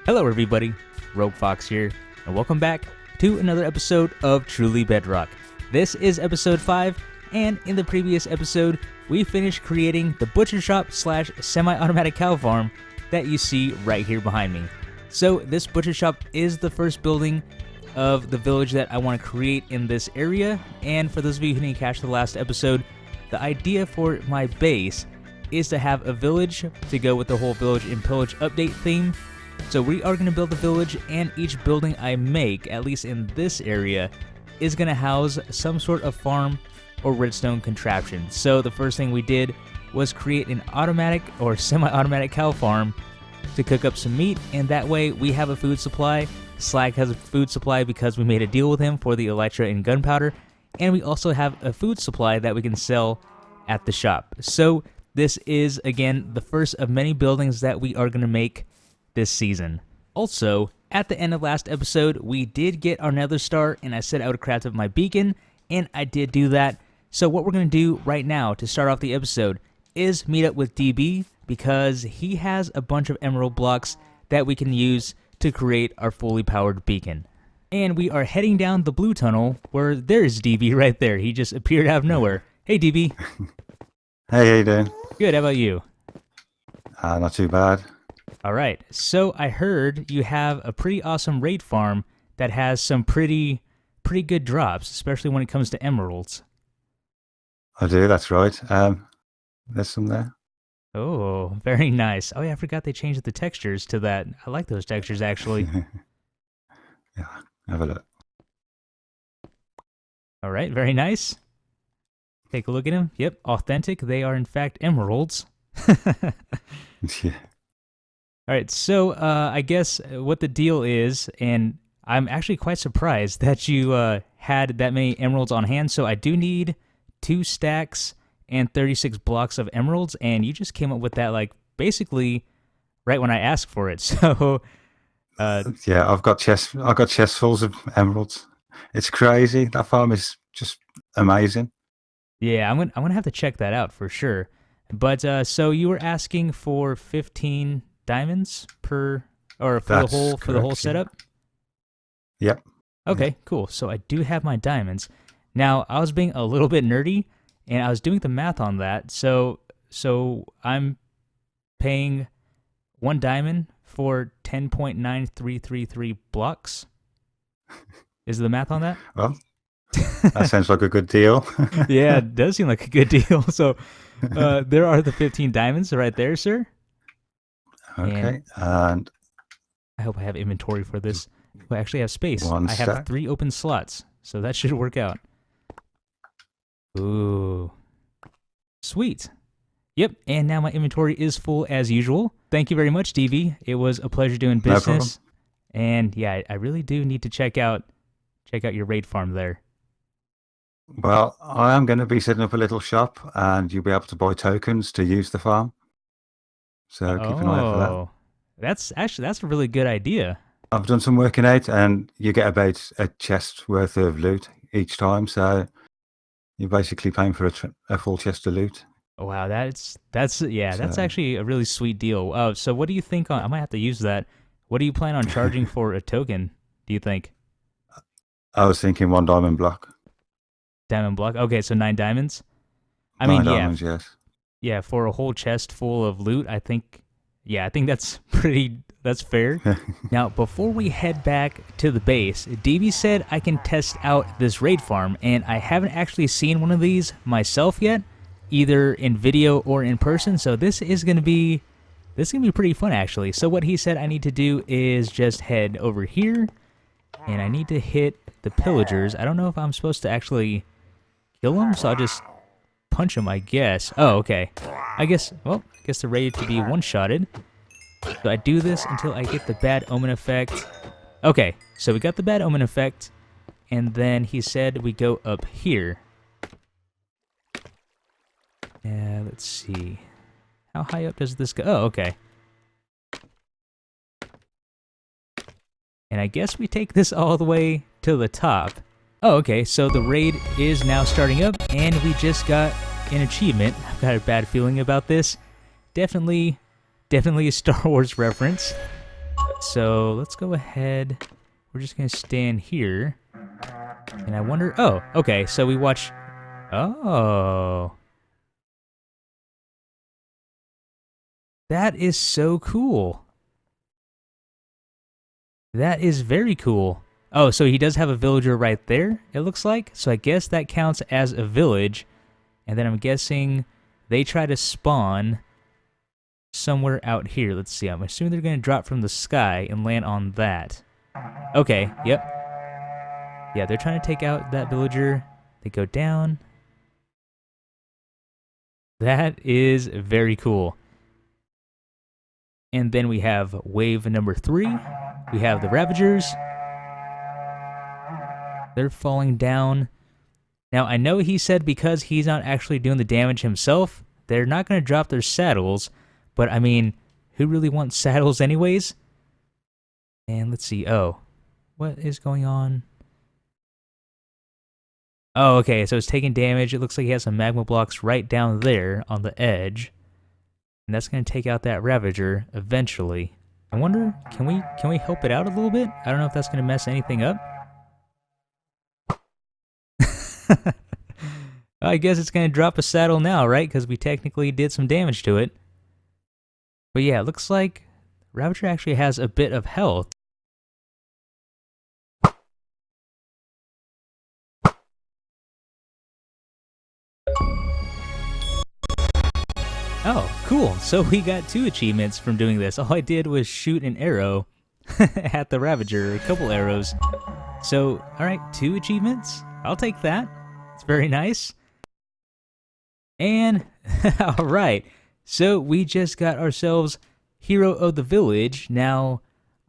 Hello everybody, Rogue Fox here, and welcome back to another episode of Truly Bedrock. This is episode 5, and in the previous episode, we finished creating the butcher shop slash semi-automatic cow farm that you see right here behind me. So this butcher shop is the first building of the village that I want to create in this area, and for those of you who didn't catch the last episode, the idea for my base is to have a village to go with the whole village and pillage update theme. So we are going to build a village, and each building I make, at least in this area, is going to house some sort of farm or redstone contraption. So the first thing we did was create an automatic or semi-automatic cow farm to cook up some meat, and that way we have a food supply. Slag has a food supply because we made a deal with him for the elytra and gunpowder, and we also have a food supply that we can sell at the shop. So this is, again, the first of many buildings that we are going to make this season. Also, at the end of last episode, we did get our nether star, and I said I would craft up my beacon, and I did do that. So what we're going to do right now to start off the episode is meet up with DB, because he has a bunch of emerald blocks that we can use to create our fully powered beacon. And we are heading down the blue tunnel where there's DB right there. He just appeared out of nowhere. Hey DB. Hey, how you doing? Good, how about you? Not too bad. Alright, so I heard you have a pretty awesome raid farm that has some pretty good drops, especially when it comes to emeralds. I do, that's right. There's some there. Oh, very nice. Oh yeah, I forgot they changed the textures to that. I like those textures, actually. Yeah, have a look. Alright, very nice. Take a look at them. Yep, authentic. They are in fact emeralds. Yeah. Alright, so I guess what the deal is, and I'm actually quite surprised that you had that many emeralds on hand, so I do need 2 stacks and 36 blocks of emeralds, and you just came up with that, like, basically right when I asked for it, so... yeah, I've got chestfuls of emeralds. It's crazy. That farm is just amazing. Yeah, I'm gonna have to check that out for sure. But, so you were asking for 15 diamonds per, or for the whole setup? Yep. Okay, yep. Cool. So I do have my diamonds. Now, I was being a little bit nerdy, and I was doing the math on that. So I'm paying 1 diamond for 10.9333 blocks. Is the math on that? Well, that sounds like a good deal. Yeah, it does seem like a good deal. So there are the 15 diamonds right there, sir. Okay, and I hope I have inventory for this. I actually have space. I have stack. 3 open slots, so that should work out. Ooh. Sweet. Yep, and now my inventory is full as usual. Thank you very much, DV. It was a pleasure doing business. No problem. And yeah, I really do need to check out your raid farm there. Well, I am going to be setting up a little shop, and you'll be able to buy tokens to use the farm. So keep an eye out for that. That's a really good idea. I've done some working out, and you get about a chest worth of loot each time. So you're basically paying for a full chest of loot. Wow, that's actually a really sweet deal. So what do you think on? I might have to use that. What do you plan on charging for a token? Do you think? I was thinking 1 diamond block. Diamond block. Okay, so 9 diamonds. I 9 mean, diamonds, yes. Yeah, for a whole chest full of loot, I think that's that's fair. Now, before we head back to the base, DB said I can test out this raid farm, and I haven't actually seen one of these myself yet, either in video or in person, so this is going to be pretty fun, actually. So what he said I need to do is just head over here, and I need to hit the pillagers. I don't know if I'm supposed to actually kill them, so I'll just punch them, I guess. Oh, okay. I guess they're ready to be one-shotted. So I do this until I get the bad omen effect. Okay, so we got the bad omen effect, and then he said we go up here. Let's see. How high up does this go? Oh, okay. And I guess we take this all the way to the top. Oh, okay, so the raid is now starting up, and we just got an achievement. I've got a bad feeling about this. Definitely a Star Wars reference. So let's go ahead. We're just going to stand here. And I wonder... Oh, okay. So we watch... Oh. That is so cool. That is very cool. Oh, so he does have a villager right there, it looks like. So I guess that counts as a village. And then I'm guessing they try to spawn somewhere out here. Let's see. I'm assuming they're going to drop from the sky and land on that. Okay, yep. Yeah, they're trying to take out that villager. They go down. That is very cool. And then we have wave number 3. We have the Ravagers. They're falling down. Now, I know he said because he's not actually doing the damage himself, they're not going to drop their saddles. But, I mean, who really wants saddles anyways? And let's see. Oh, what is going on? Oh, okay, so it's taking damage. It looks like he has some magma blocks right down there on the edge. And that's going to take out that Ravager eventually. I wonder, can we help it out a little bit? I don't know if that's going to mess anything up. I guess it's going to drop a saddle now, right? Because we technically did some damage to it. But yeah, it looks like Ravager actually has a bit of health. Oh, cool. So we got 2 achievements from doing this. All I did was shoot an arrow at the Ravager, a couple arrows. So, alright, 2 achievements. I'll take that. It's very nice. And, alright, so we just got ourselves Hero of the Village. Now,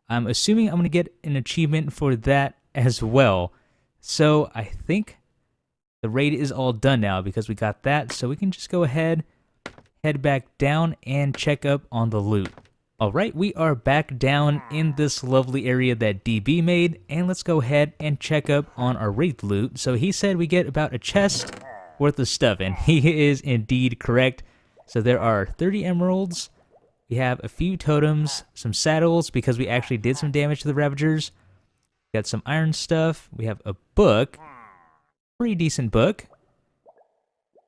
I'm assuming I'm going to get an achievement for that as well. So, I think the raid is all done now because we got that. So we can just go ahead, head back down, and check up on the loot. Alright, we are back down in this lovely area that DB made, and let's go ahead and check up on our raid loot. So he said we get about a chest worth of stuff, and he is indeed correct. So there are 30 emeralds, we have a few totems, some saddles because we actually did some damage to the Ravagers, got some iron stuff, we have a book, pretty decent book.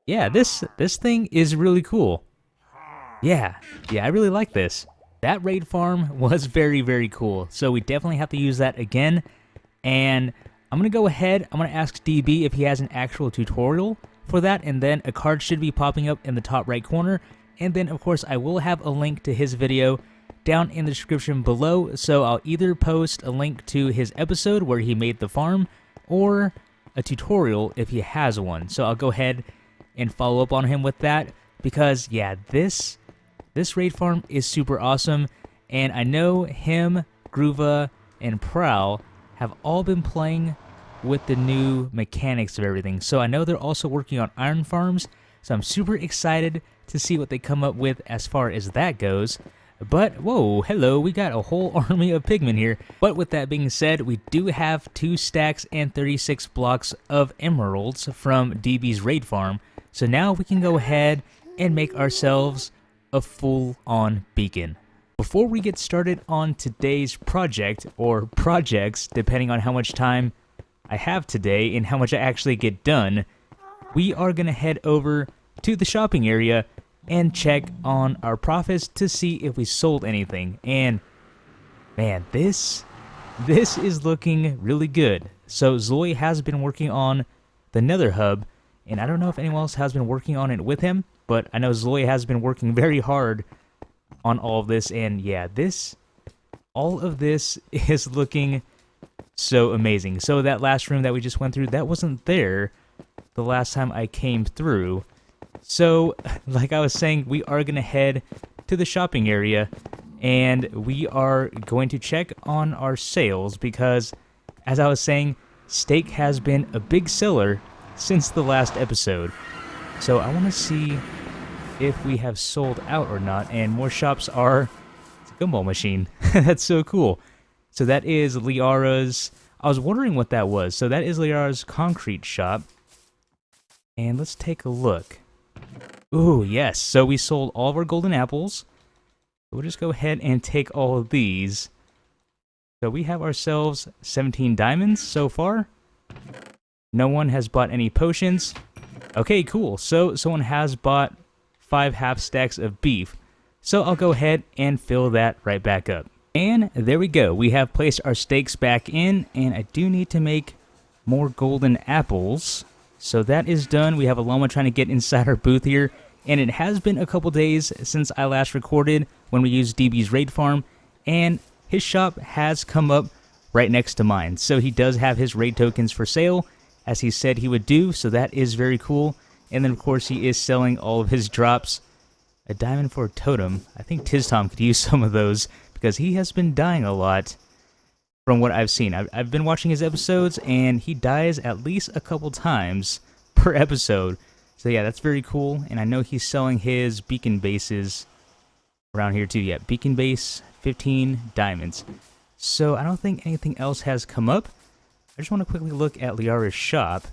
Yeah, this thing is really cool. Yeah, I really like this. That raid farm was very, very cool. So we definitely have to use that again. And I'm going to go ahead, I'm going to ask DB if he has an actual tutorial for that. And then a card should be popping up in the top right corner. And then, of course, I will have a link to his video down in the description below. So I'll either post a link to his episode where he made the farm or a tutorial if he has one. So I'll go ahead and follow up on him with that. Because, yeah, this raid farm is super awesome, and I know him, Groova, and Prowl have all been playing with the new mechanics of everything. So I know they're also working on iron farms, so I'm super excited to see what they come up with as far as that goes. But, whoa, hello, we got a whole army of pigmen here. But with that being said, we do have 2 stacks and 36 blocks of emeralds from DB's raid farm. So now we can go ahead and make ourselves a full-on beacon. Before we get started on today's project, or projects, depending on how much time I have today and how much I actually get done, we are going to head over to the shopping area and check on our profits to see if we sold anything. And, man, this is looking really good. So Zoe has been working on the Nether Hub, and I don't know if anyone else has been working on it with him, but I know Zoe has been working very hard on all of this, and yeah, all of this is looking so amazing. So that last room that we just went through, that wasn't there the last time I came through. So, like I was saying, we are going to head to the shopping area, and we are going to check on our sales, because, as I was saying, steak has been a big seller since the last episode. So I want to see if we have sold out or not, and more shops are... It's a gumball machine. That's so cool. So that is Liara's... I was wondering what that was. So that is Liara's concrete shop. And let's take a look. Ooh, yes. So we sold all of our golden apples. We'll just go ahead and take all of these. So we have ourselves 17 diamonds so far. No one has bought any potions. Okay, cool. So someone has bought 5 half stacks of beef. So I'll go ahead and fill that right back up. And there we go. We have placed our stakes back in, and I do need to make more golden apples. So that is done. We have a llama trying to get inside our booth here, and it has been a couple days since I last recorded when we used DB's raid farm, and his shop has come up right next to mine. So he does have his raid tokens for sale, as he said he would do, so that is very cool. And then of course he is selling all of his drops. A diamond for a totem. I think Tizztom could use some of those, because he has been dying a lot from what I've seen. I've been watching his episodes, and he dies at least a couple times per episode. So yeah, that's very cool. And I know he's selling his beacon bases around here too. Yeah, beacon base, 15 diamonds. So I don't think anything else has come up. I just want to quickly look at Liara's shop.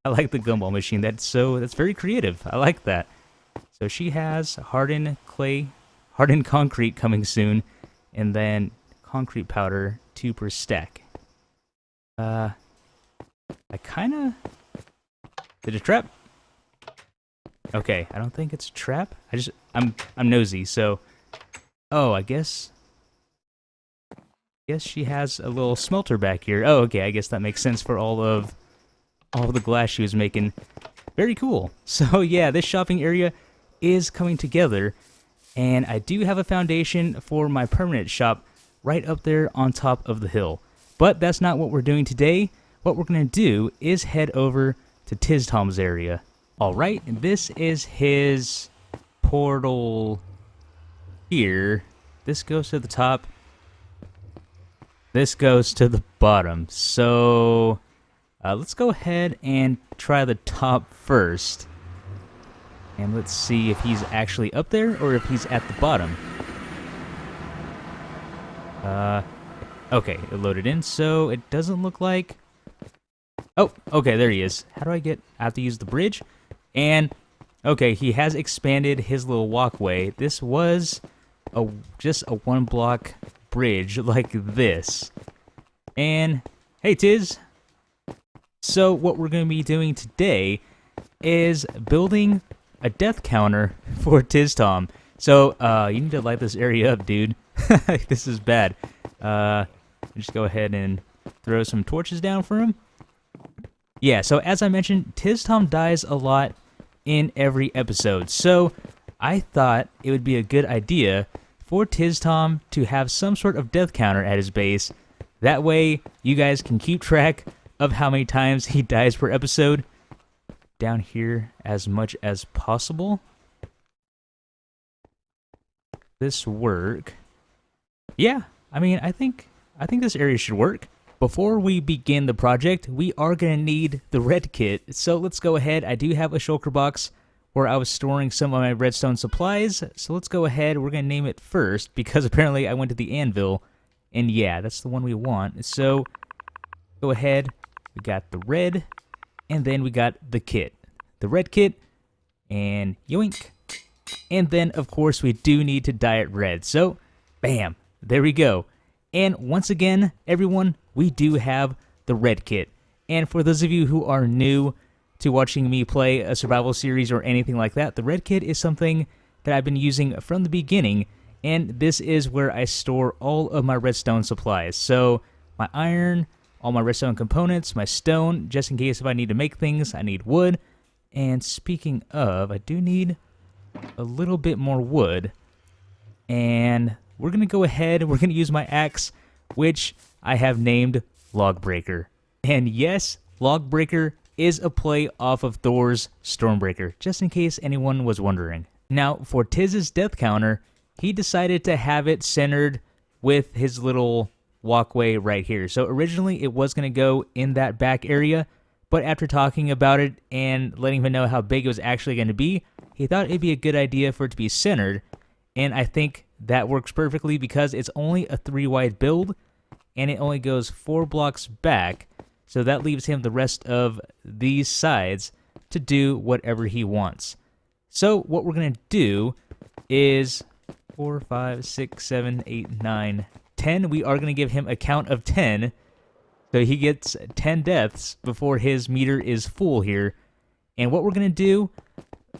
I like the gumball machine. That's very creative. I like that. So she has hardened concrete coming soon, and then concrete powder 2 per stack. I kinda did a trap. Okay, I don't think it's a trap. I'm nosy, so I guess she has a little smelter back here. Oh, okay, I guess that makes sense for all of the glass she was making. Very cool. So yeah, this shopping area is coming together, and I do have a foundation for my permanent shop right up there on top of the hill. But that's not what we're doing today. What we're going to do is head over to Tizztom's area. Alright, this is his portal here. This goes to the top. This goes to the bottom. So let's go ahead and try the top first. And let's see if he's actually up there or if he's at the bottom. Okay, it loaded in, so it doesn't look like... Oh, okay, there he is. How do I have to use the bridge? And, okay, he has expanded his little walkway. This was just a 1-block bridge like this. And, hey, Tiz. So, what we're going to be doing today is building a death counter for Tizztom. So, you need to light this area up, dude. This is bad. Just go ahead and throw some torches down for him. Yeah, so as I mentioned, Tizztom dies a lot in every episode. So, I thought it would be a good idea for Tizztom to have some sort of death counter at his base. That way, you guys can keep track of how many times he dies per episode. Down here as much as possible. This work? Yeah, I mean, I think this area should work. Before we begin the project, we are going to need the red kit. So let's go ahead. I do have a shulker box where I was storing some of my redstone supplies. So let's go ahead. We're going to name it first because apparently I went to the anvil. And yeah, that's the one we want. So go ahead. We got the red. And then we got the kit. The red kit. And yoink. And then, of course, we do need to dye it red. So, bam. There we go. And once again, everyone, we do have the red kit. And for those of you who are new to watching me play a survival series or anything like that, the red kit is something that I've been using from the beginning. And this is where I store all of my redstone supplies. So, my iron, all my redstone components, my stone, just in case if I need to make things, I need wood. And speaking of, I do need a little bit more wood. And we're going to go ahead, we're going to use my axe, which I have named Logbreaker. And yes, Logbreaker is a play off of Thor's Stormbreaker, just in case anyone was wondering. Now, for Tiz's death counter, he decided to have it centered with his little walkway right here. So originally it was going to go in that back area, but after talking about it and letting him know how big it was actually going to be, he thought it'd be a good idea for it to be centered. And I think that works perfectly because it's only a 3-wide build, and it only goes 4 blocks back, so that leaves him the rest of these sides to do whatever he wants. So what we're going to do is 4, 5, 6, 7, 8, 9, 10, we are going to give him a count of 10. So he gets 10 deaths before his meter is full here. And what we're going to do,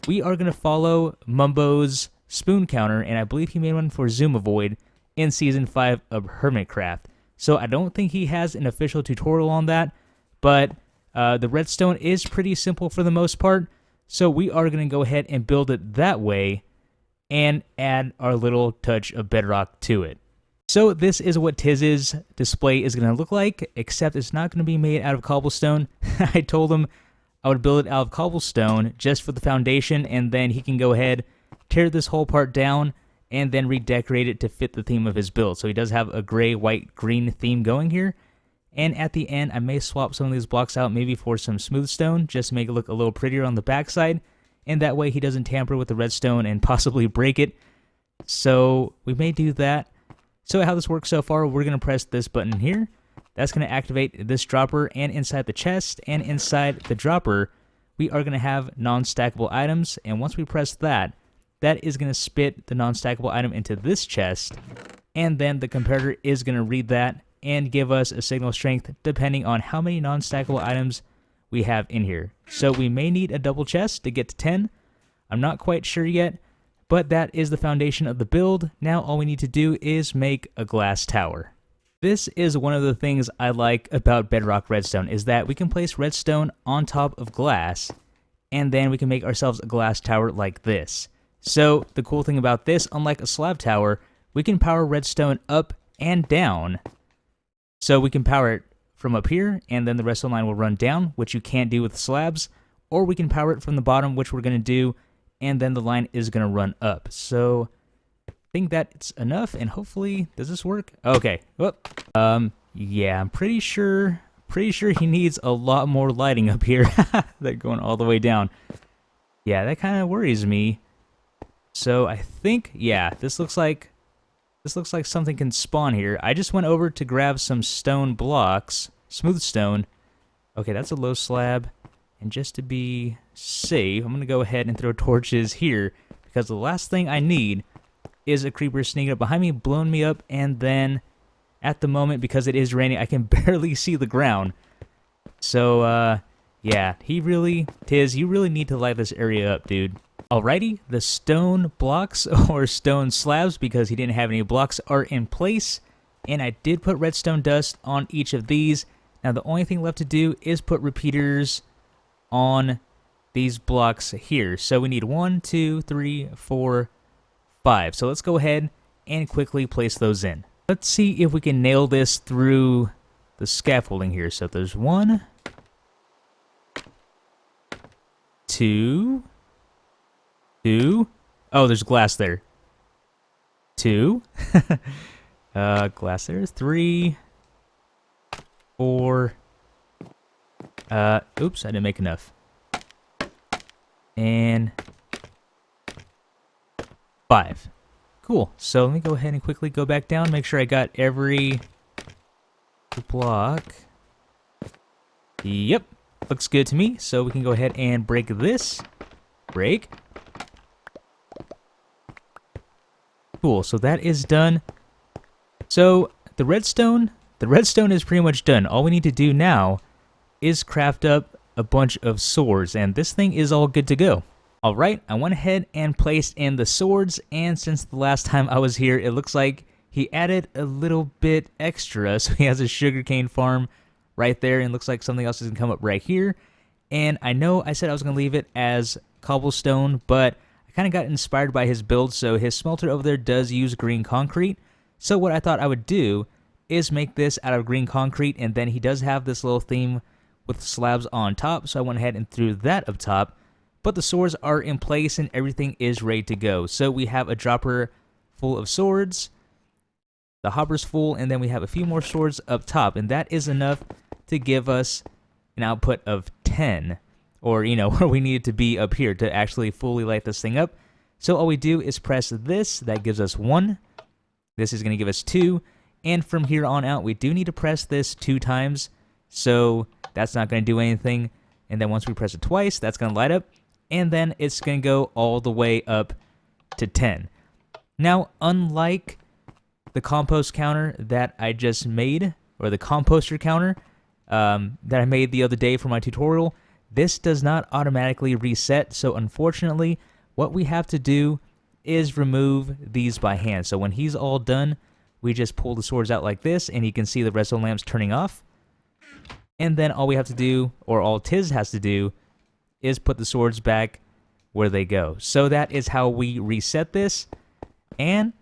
we are going to follow Mumbo's spoon counter, and I believe he made one for Zoom Avoid in Season 5 of Hermitcraft. So I don't think he has an official tutorial on that, but the redstone is pretty simple for the most part. So we are going to go ahead and build it that way and add our little touch of bedrock to it. So this is what Tiz's display is going to look like, except it's not going to be made out of cobblestone. I told him I would build it out of cobblestone just for the foundation, and then he can go ahead, tear this whole part down, and then redecorate it to fit the theme of his build. So he does have a gray, white, green theme going here. And at the end, I may swap some of these blocks out maybe for some smooth stone, just to make it look a little prettier on the backside. And that way he doesn't tamper with the redstone and possibly break it. So we may do that. So how this works so far, we're going to press this button here. That's going to activate this dropper, and inside the chest and inside the dropper, we are going to have non-stackable items. And once we press that, that is going to spit the non-stackable item into this chest. And then the comparator is going to read that and give us a signal strength depending on how many non-stackable items we have in here. So we may need a double chest to get to 10. I'm not quite sure yet, but that is the foundation of the build. Now all we need to do is make a glass tower. This is one of the things I like about Bedrock Redstone, is that we can place redstone on top of glass, and then we can make ourselves a glass tower like this. So the cool thing about this, unlike a slab tower, we can power redstone up and down. So we can power it from up here, and then the redstone line will run down, which you can't do with slabs, or we can power it from the bottom, which we're going to do, and then the line is going to run up. So I think that's enough, and hopefully, does this work? Okay. Whoop. Yeah, I'm pretty sure he needs a lot more lighting up here. They're going all the way down. Yeah, that kind of worries me. So I think, yeah, this looks like something can spawn here. I just went over to grab some stone blocks, smooth stone. Okay, that's a low slab. And just to be safe, I'm going to go ahead and throw torches here, because the last thing I need is a creeper sneaking up behind me, blowing me up, and then at the moment, because it is raining, I can barely see the ground. So, yeah, Tiz, you really need to light this area up, dude. Alrighty, the stone blocks, or stone slabs, because he didn't have any blocks, are in place. And I did put redstone dust on each of these. Now the only thing left to do is put repeaters on these blocks here. So we need 1, 2, 3, 4, 5. So let's go ahead and quickly place those in. Let's see if we can nail this through the scaffolding here. So there's 1, 2... Oh, there's glass there. 2. Glass there. 3. 4. Oops, I didn't make enough. And 5. Cool. So let me go ahead and quickly go back down, make sure I got every block. Yep. Looks good to me. So we can go ahead and break this. Break. Cool, so that is done. So the redstone is pretty much done. All we need to do now is craft up a bunch of swords, and this thing is all good to go. Alright, I went ahead and placed in the swords, and since the last time I was here, it looks like he added a little bit extra. So he has a sugarcane farm right there, and looks like something else is going to come up right here. And I know I said I was going to leave it as cobblestone, but I kind of got inspired by his build, so his smelter over there does use green concrete. So what I thought I would do is make this out of green concrete, and then he does have this little theme with slabs on top, so I went ahead and threw that up top. But the swords are in place and everything is ready to go. So we have a dropper full of swords, the hopper's full, and then we have a few more swords up top, and that is enough to give us an output of 10. Or, you know, where we need it to be up here to actually fully light this thing up. So all we do is press this. That gives us 1. This is going to give us 2. And from here on out, we do need to press this 2 times. So that's not going to do anything. And then once we press it twice, that's going to light up. And then it's going to go all the way up to 10. Now, unlike the compost counter that I just made, or the composter counter that I made the other day for my tutorial, this does not automatically reset. So unfortunately, what we have to do is remove these by hand. So when he's all done, we just pull the swords out like this, and you can see the redstone lamps turning off. And then all we have to do, or all Tiz has to do, is put the swords back where they go. So that is how we reset this. And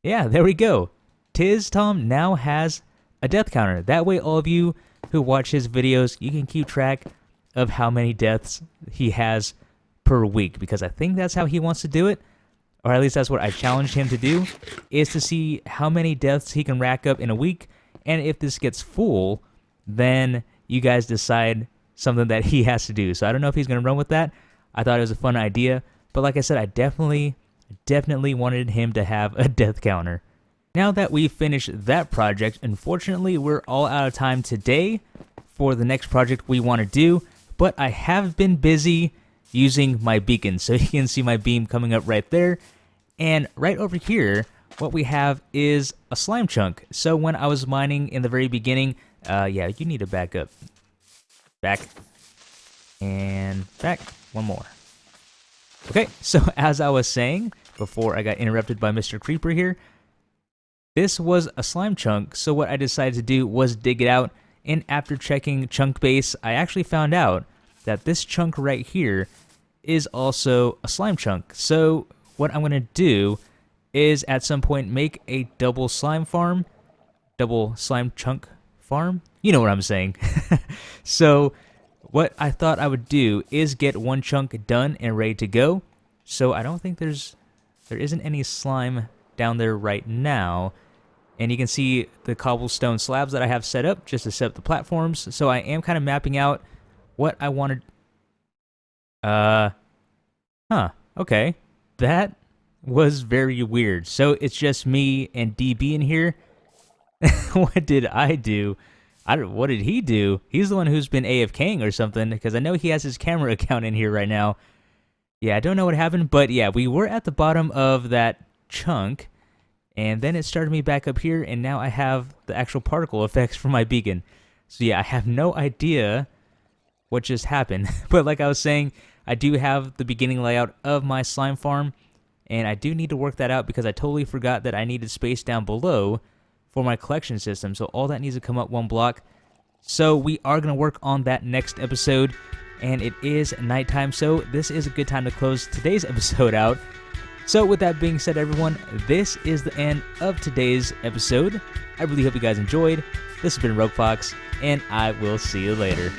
yeah, there we go. Tizztom now has a death counter. That way all of you who watch his videos, you can keep track of how many deaths he has per week, because I think that's how he wants to do it, or at least that's what I challenged him to do, is to see how many deaths he can rack up in a week. And if this gets full, then you guys decide something that he has to do. So I don't know if he's going to run with that. I thought it was a fun idea, but like I said, I definitely wanted him to have a death counter. Now that we've finished that project, unfortunately, we're all out of time today for the next project we want to do, but I have been busy using my beacon. So you can see my beam coming up right there. And right over here, what we have is a slime chunk. So when I was mining in the very beginning, yeah, you need to back up. Back. And back. One more. Okay, so as I was saying, before I got interrupted by Mr. Creeper here, this was a slime chunk, so what I decided to do was dig it out, and after checking chunk base, I actually found out that this chunk right here is also a slime chunk. So what I'm going to do is at some point make a double slime chunk farm. You know what I'm saying. So what I thought I would do is get one chunk done and ready to go. So I don't think there isn't any slime down there right now. And you can see the cobblestone slabs that I have set up just to set up the platforms. So I am kind of mapping out what I wanted. Okay. That was very weird. So it's just me and DB in here. What did I do? What did he do? He's the one who's been AFKing or something, because I know he has his camera account in here right now. Yeah, I don't know what happened, but yeah, we were at the bottom of that chunk, and then it started me back up here, and now I have the actual particle effects for my beacon. So yeah, I have no idea what just happened. But like I was saying, I do have the beginning layout of my slime farm, and I do need to work that out because I totally forgot that I needed space down below for my collection system. So all that needs to come up one block. So we are going to work on that next episode, and it is nighttime, so this is a good time to close today's episode out. So with that being said, everyone, this is the end of today's episode. I really hope you guys enjoyed. This has been Rogue Fox, and I will see you later.